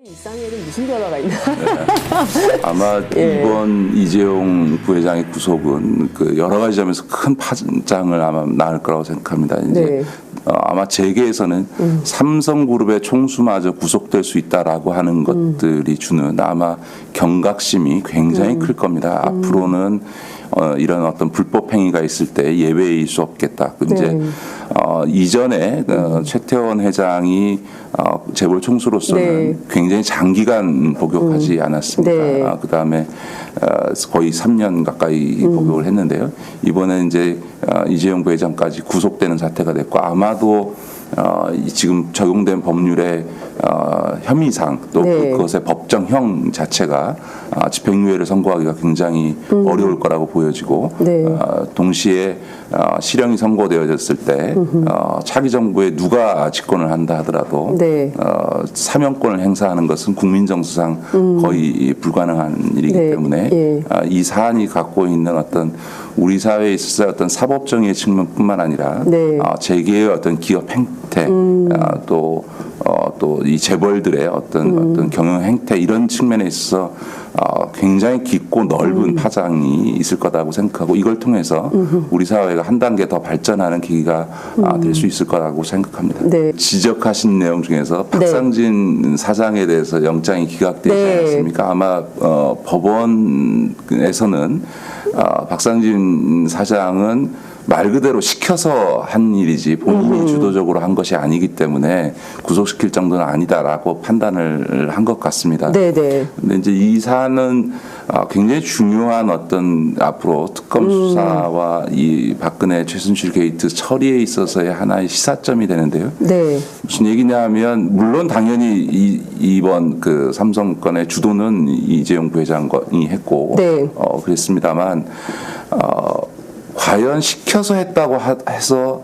일상에는 무슨 변화가 있나? 아마 예. 이번 이재용 부회장의 구속은 그 여러 가지 점에서 큰 파장을 아마 낳을 거라고 생각합니다. 이제 네. 아마 재계에서는 삼성그룹의 총수마저 구속될 수 있다라고 하는 것들이 주는 아마 경각심이 굉장히 클 겁니다. 앞으로는 이런 어떤 불법 행위가 있을 때 예외일 수 없겠다. 이제 이전에 최태원 회장이 재벌 총수로서는 네. 굉장히 장기간 복역하지 않았습니까? 네. 그다음에 거의 3년 가까이 복역을 했는데요. 이번에 이제 이재용 부회장까지 구속되는 사태가 됐고 아마도 지금 적용된 법률의 혐의상 또 네. 그것의 법정형 자체가 집행유예를 선고하기가 굉장히 어려울 거라고 보여지고 네. 동시에 실형이 선고되어졌을 때 차기 정부에 누가 집권을 한다 하더라도 네. 사명권을 행사하는 것은 국민정서상 거의 불가능한 일이기 네. 때문에 예. 이 사안이 갖고 있는 어떤 우리 사회에 있어서 어떤 사법정의의 측면뿐만 아니라 네. 재계의 어떤 기업 행태 또 이 재벌들의 어떤 경영 행태 이런 측면에 있어서 굉장히 깊고 넓은 파장이 있을 거라고 생각하고 이걸 통해서 우리 사회가 한 단계 더 발전하는 계기가 될 수 있을 거라고 생각합니다. 네. 지적하신 내용 중에서 박상진 사장에 대해서 영장이 기각되지 네. 않았습니까? 아마 법원에서는 박상진 사장은 말 그대로 시켜서 한 일이지 본인이 주도적으로 한 것이 아니기 때문에 구속시킬 정도는 아니다라고 판단을 한 것 같습니다. 네네. 근데 이제 이 사안은 굉장히 중요한 어떤 앞으로 특검 수사와 이 박근혜 최순실 게이트 처리에 있어서의 하나의 시사점이 되는데요. 네. 무슨 얘기냐 하면 물론 당연히 이번 그 삼성 건의 주도는 이재용 부회장이 했고 네. 그랬습니다만 과연 시켜서 했다고 해서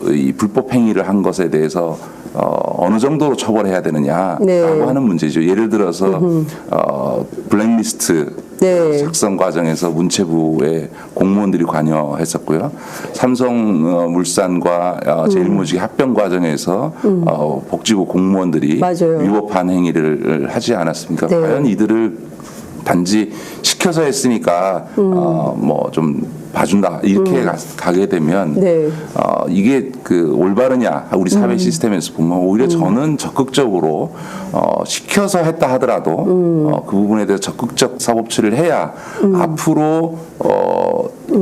이 불법 행위를 한 것에 대해서 어느 정도로 처벌해야 되느냐라고 네. 하는 문제죠. 예를 들어서 블랙리스트 네. 작성 과정에서 문체부의 공무원들이 관여했었고요. 삼성물산과 제일모직 합병 과정에서 복지부 공무원들이 맞아요. 위법한 행위를 하지 않았습니까? 네. 과연 이들을 단지 시켜서 했으니까 뭐 좀 봐준다 이렇게 가게 되면 네. 이게 그 올바르냐 우리 사회 시스템에서 보면 오히려 저는 적극적으로 시켜서 했다 하더라도 그 부분에 대해서 적극적 사법 처리를 해야 앞으로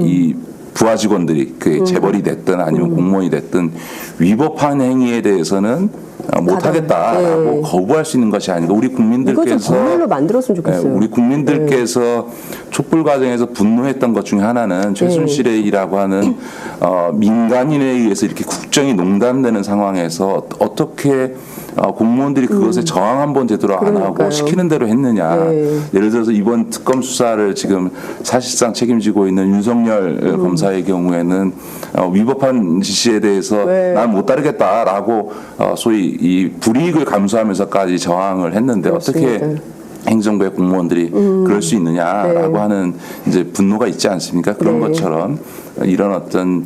이 부하 직원들이 그 재벌이 됐든 아니면 공무원이 됐든 위법한 행위에 대해서는 못하겠다라고 네. 거부할 수 있는 것이 아니고 우리 이거 좀 국민들께서 법률로 만들었으면 좋겠어요. 우리 국민들께서 촛불 과정에서 분노했던 것 중에 하나는 최순실의 일이라고 하는 민간인에 의해서 이렇게 국정이 농단되는 상황에서 어떻게 공무원들이 그것에 저항 한번 제대로 안 하고 그러니까요. 시키는 대로 했느냐. 네. 예를 들어서 이번 특검 수사를 지금 사실상 책임지고 있는 윤석열 검사의 경우에는 위법한 지시에 대해서 네. 난 못 따르겠다라고 소위 이 불이익을 감수하면서까지 저항을 했는데 맞습니다. 어떻게 행정부의 공무원들이 그럴 수 있느냐라고 네. 하는 이제 분노가 있지 않습니까? 그런 네. 것처럼 이런 어떤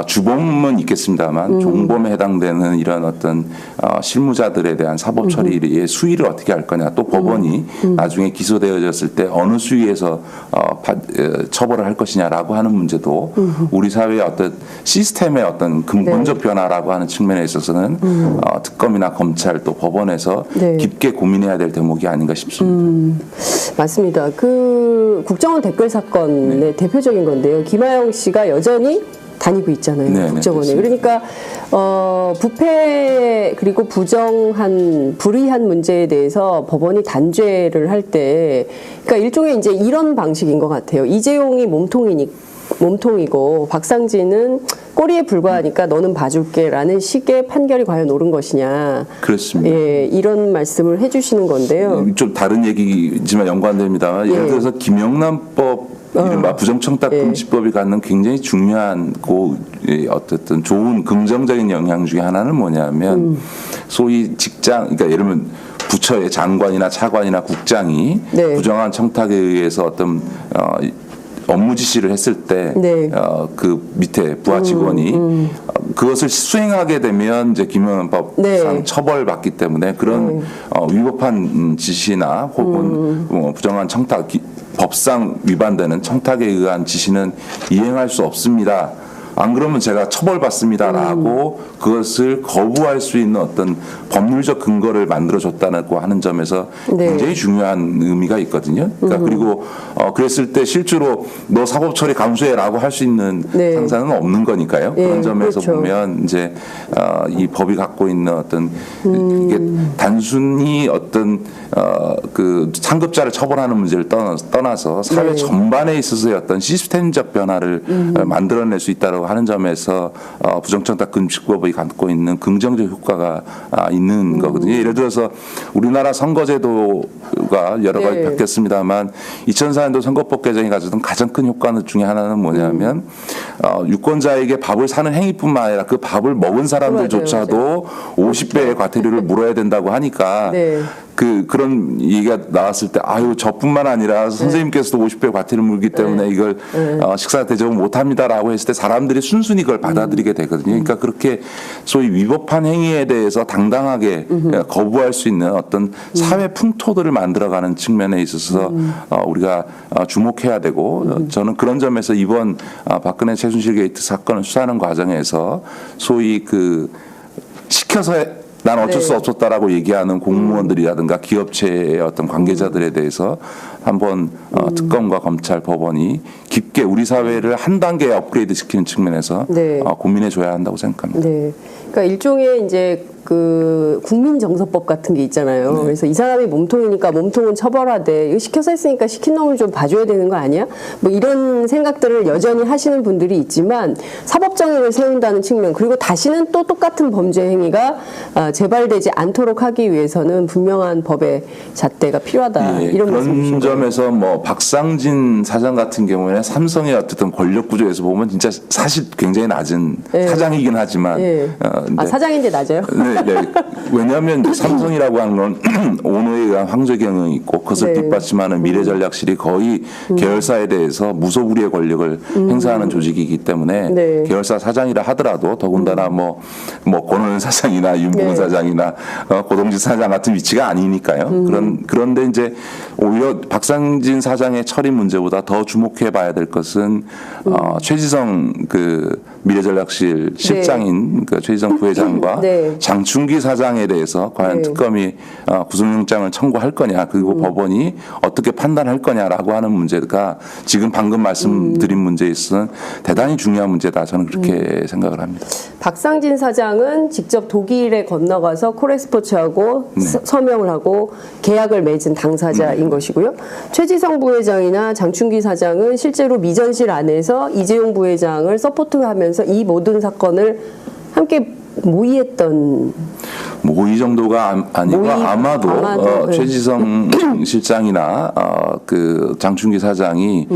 주범은 있겠습니다만 종범에 해당되는 이런 어떤 실무자들에 대한 사법 처리의 수위를 어떻게 할 거냐 또 법원이 나중에 기소되어졌을 때 어느 수위에서 처벌을 할 것이냐라고 하는 문제도 우리 사회의 어떤 시스템의 어떤 근본적 변화라고 하는 측면에 있어서는 특검이나 검찰 또 법원에서 네. 깊게 고민해야 될 대목이 아닌가 싶습니다. 맞습니다. 그 국정원 댓글 사건의 대표적인 건데요. 김하영 씨가 여전히 다니고 있잖아요. 네, 국정원에. 네, 그러니까 부패 그리고 불이한 문제에 대해서 법원이 단죄를 할 때 그러니까 일종의 이제 이런 방식인 것 같아요. 이재용이 몸통이고 박상진은 꼬리에 불과하니까 너는 봐줄게라는 식의 판결이 과연 옳은 것이냐. 그렇습니다. 예, 이런 말씀을 해주시는 건데요. 좀 다른 얘기지만 연관됩니다만 예를 들어서 김영란법 이른바 부정청탁금지법이 갖는 굉장히 중요한 어쨌든 좋은 긍정적인 영향 중에 하나는 뭐냐면 소위 직장 그러니까 예를 들면 부처의 장관이나 차관이나 국장이 네. 부정한 청탁에 의해서 어떤 업무 지시를 했을 때 네. 그 밑에 부하 직원이 그것을 수행하게 되면 이제 김영란법상 네. 처벌받기 때문에 그런 위법한 지시나 혹은 부정한 청탁, 법상 위반되는 청탁에 의한 지시는 이행할 수 없습니다. 안 그러면 제가 처벌받습니다라고 그것을 거부할 수 있는 어떤 법률적 근거를 만들어줬다고 하는 점에서 네. 굉장히 중요한 의미가 있거든요. 그러니까 그리고 그랬을 때 실제로 너 사법 처리 감수해라고 할 수 있는 네. 상사는 없는 거니까요. 예, 그런 점에서 그렇죠. 보면 이제 이 법이 갖고 있는 어떤 이게 단순히 어떤 그 상급자를 처벌하는 문제를 떠나서 사회 네. 전반에 있어서의 어떤 시스템적 변화를 만들어낼 수 있다고 하는 점에서 부정청탁 금지법이 갖고 있는 긍정적 효과가 있는 거거든요. 예를 들어서 우리나라 선거제도가 여러 가지 네. 바뀌었습니다만 2004년도 선거법 개정이 가졌던 가장 큰 효과 중에 하나는 뭐냐면 유권자에게 밥을 사는 행위뿐만 아니라 그 밥을 먹은 사람들조차도 50배의 과태료를 물어야 된다고 하니까 네. 그런 얘기가 나왔을 때 아유 저뿐만 아니라 선생님께서도 50배 과태료를 물기 때문에 이걸 식사 대접을 못합니다라고 했을 때 사람들이 순순히 그걸 받아들이게 되거든요. 그러니까 그렇게 소위 위법한 행위에 대해서 당당하게 거부할 수 있는 어떤 사회 풍토들을 만들어가는 측면에 있어서 우리가 주목해야 되고 저는 그런 점에서 이번 박근혜 최순실 게이트 사건을 수사하는 과정에서 소위 시켜서 난 어쩔 수 네. 없었다라고 얘기하는 공무원들이라든가 기업체의 어떤 관계자들에 대해서 한번 특검과 검찰, 법원이 깊게 우리 사회를 한 단계 업그레이드 시키는 측면에서 네. 고민해 줘야 한다고 생각합니다. 네. 그러니까 일종의 이제 그 국민정서법 같은 게 있잖아요. 네. 그래서 이 사람이 몸통이니까 몸통은 처벌하되 이거 시켜서 했으니까 시킨 놈을 좀 봐줘야 되는 거 아니야? 뭐 이런 생각들을 여전히 하시는 분들이 있지만 사법정의를 세운다는 측면 그리고 다시는 또 똑같은 범죄 행위가 재발되지 않도록 하기 위해서는 분명한 법의 잣대가 필요하다. 예, 이런 그런 말씀이신 거예요. 점에서 뭐 박상진 사장 같은 경우에는 삼성의 어쨌든 권력 구조에서 보면 진짜 사실 굉장히 낮은 네. 사장이긴 하지만 예. 근데 사장인데 낮아요? 네. 왜냐하면 이제 삼성이라고 하는 건 오너에 의한 황제 경영이 있고 그것을 네. 뒷받침하는 미래전략실이 거의 계열사에 대해서 무소불위의 권력을 행사하는 조직이기 때문에 네. 계열사 사장이라 하더라도 더군다나 뭐 권원 사장이나 윤봉 네. 사장이나 고동지 사장 같은 위치가 아니니까요. 그런데 이제 오히려 박상진 사장의 처리 문제보다 더 주목해봐야 될 것은 최지성 미래전략실 실장인 최지성 부회장과 네. 장충기 사장에 대해서 과연 네. 특검이 구속영장을 청구할 거냐 그리고 법원이 어떻게 판단할 거냐라고 하는 문제가 지금 방금 말씀드린 문제에 있어서는 대단히 중요한 문제다 저는 그렇게 생각을 합니다. 박상진 사장은 직접 독일에 건너가서 코레스포츠하고 서명을 하고 계약을 맺은 당사자인 것이고요. 최지성 부회장이나 장충기 사장은 실제로 미전실 안에서 이재용 부회장을 서포트하면서 이 모든 사건을 함께 모의했던 이 정도가 아니고 아마도 네. 최지성 실장이나 장충기 사장이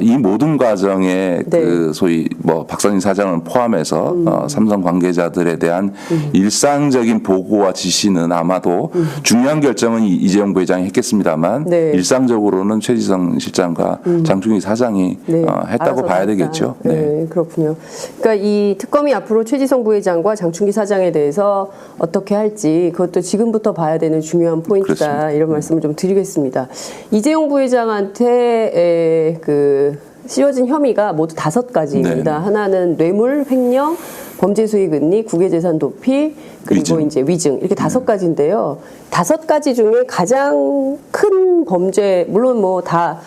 이 모든 과정에 네. 소위 박상진 사장을 포함해서 삼성 관계자들에 대한 일상적인 보고와 지시는 아마도 중요한 결정은 이재용 부회장이 했겠습니다만 네. 일상적으로는 최지성 실장과 장충기 사장이 했다고 봐야 알아서 되겠죠. 네. 네, 그렇군요. 그러니까 이 특검이 앞으로 최지성 부회장과 장충기 사장에 대해서 어떻게 할지 그것도 지금부터 봐야 되는 중요한 포인트다. 그렇습니다. 이런 말씀을 좀 드리겠습니다. 이재용 부회장한테 씌워진 혐의가 모두 5가지입니다. 네. 하나는 뇌물, 횡령, 범죄 수익 은닉, 국외재산 도피, 그리고 위증. 이제 위증 이렇게 5가지인데요. 5가지 중에 가장 큰 범죄 물론 다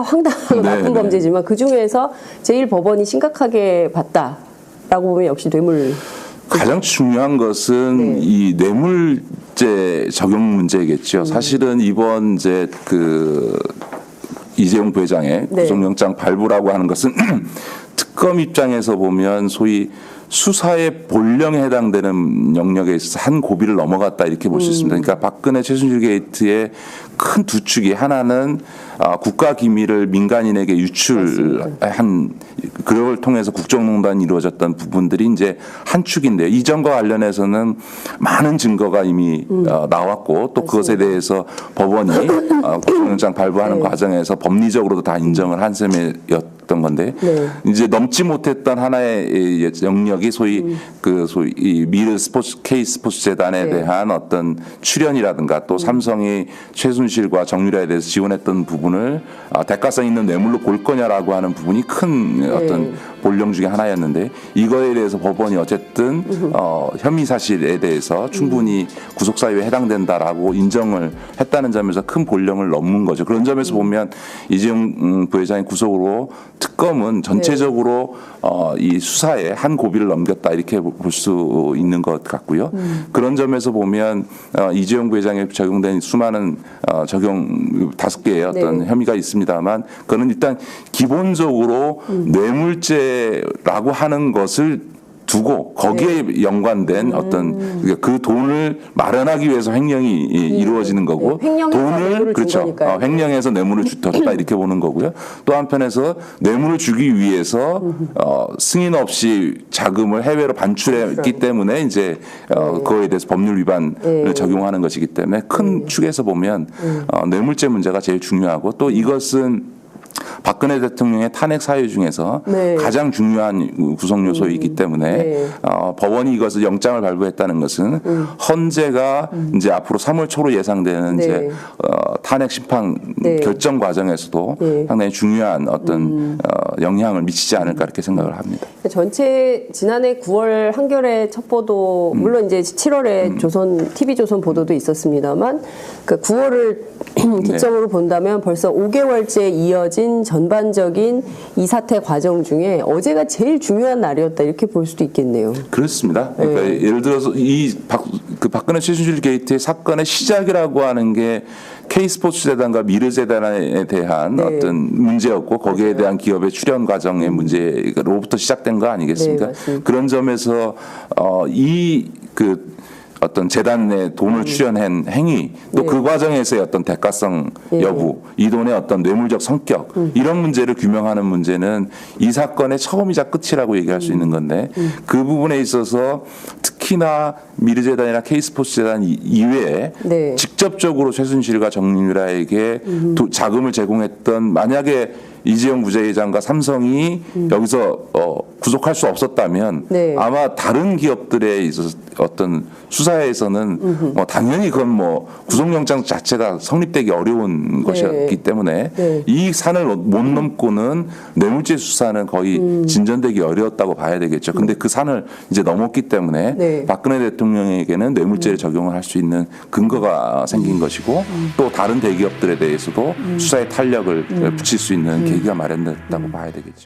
황당하고 네, 나쁜 네. 범죄지만 그 중에서 제일 법원이 심각하게 봤다라고 보면 역시 뇌물. 가장 중요한 것은 네. 이 뇌물죄 적용 문제겠죠. 사실은 이번 이제 이재용 부회장의 네. 구속영장 발부라고 하는 것은 특검 입장에서 보면 소위 수사의 본령에 해당되는 영역에 있어서 한 고비를 넘어갔다 이렇게 볼 수 있습니다. 그러니까 박근혜 최순실 게이트의 큰 두 축이 하나는 국가 기밀을 민간인에게 유출한 그걸 통해서 국정농단이 이루어졌던 부분들이 이제 한 축인데요. 이전과 관련해서는 많은 증거가 이미 나왔고 또 그것에 대해서 법원이 구속영장 발부하는 네. 과정에서 법리적으로도 다 인정을 한 셈이었고 했던 건데 네. 이제 넘지 못했던 하나의 영역이 소위 이 미르 스포츠 K 스포츠 재단에 네. 대한 어떤 출연이라든가 또 삼성이 최순실과 정유라에 대해서 지원했던 부분을 대가성 있는 뇌물로 볼 거냐라고 하는 부분이 큰 어떤 본령 중에 하나였는데 이거에 대해서 법원이 어쨌든 혐의 사실에 대해서 충분히 구속사유에 해당된다라고 인정을 했다는 점에서 큰 본령을 넘는 거죠. 그런 점에서 보면 이재용 부회장의 구속으로 특검은 전체적으로 이 수사에 한 고비를 넘겼다 이렇게 볼 수 있는 것 같고요. 그런 점에서 보면 이재용 부회장에 적용된 수많은 적용 5개의 어떤 혐의가 있습니다만 그거는 일단 기본적으로 뇌물죄라고 하는 것을 두고 거기에 연관된 어떤 그 돈을 마련하기 위해서 횡령이 이루어지는 거고 돈을 그렇죠. 횡령해서 뇌물을 줬다 이렇게 보는 거고요. 또 한편에서 뇌물을 주기 위해서 승인 없이 자금을 해외로 반출했기 때문에 이제 그거에 대해서 법률 위반을 적용하는 것이기 때문에 큰 축에서 보면 뇌물죄 문제가 제일 중요하고 또 이것은 박근혜 대통령의 탄핵 사유 중에서 가장 중요한 구성 요소이기 때문에 법원이 이것을 영장을 발부했다는 것은 헌재가 이제 앞으로 3월 초로 예상되는 이제 탄핵 심판 결정 과정에서도 상당히 중요한 어떤 영향을 미치지 않을까 이렇게 생각을 합니다. 전체 지난해 9월 한겨레 첫 보도 물론 이제 7월에 조선 TV조선 보도도 있었습니다만 그 9월을 기점으로 본다면 벌써 5개월째 이어진 전반적인 이 사태 과정 중에 어제가 제일 중요한 날이었다 이렇게 볼 수도 있겠네요. 그렇습니다. 그러니까 예를 들어서 박근혜 최순실 게이트의 사건의 시작이라고 하는 게 K스포츠 재단과 미르 재단에 대한 어떤 문제였고 거기에 대한 기업의 출연 과정의 문제로부터 시작된 거 아니겠습니까? 그런 점에서 어떤 재단에 돈을 출연한 행위 또 그 과정에서의 어떤 대가성 여부 이 돈의 어떤 뇌물적 성격 이런 문제를 규명하는 문제는 이 사건의 처음이자 끝이라고 얘기할 수 있는 건데 그 부분에 있어서 특히나 미르재단이나 K스포츠재단 이외에 직접적으로 최순실과 정유라에게 자금을 제공했던 만약에 이재용 부회장과 삼성이 여기서 구속할 수 없었다면 아마 다른 기업들에 있어서 어떤 수사에서는 당연히 그건 구속영장 자체가 성립되기 어려운 것이었기 때문에 이 산을 못 넘고는 뇌물죄 수사는 거의 진전되기 어려웠다고 봐야 되겠죠. 근데 그 산을 이제 넘었기 때문에 박근혜 대통령에게는 뇌물죄를 적용을 할 수 있는 근거가 생긴 것이고 또 다른 대기업들에 대해서도 수사에 탄력을 붙일 수 있는 계기가 마련됐다고 봐야 되겠죠.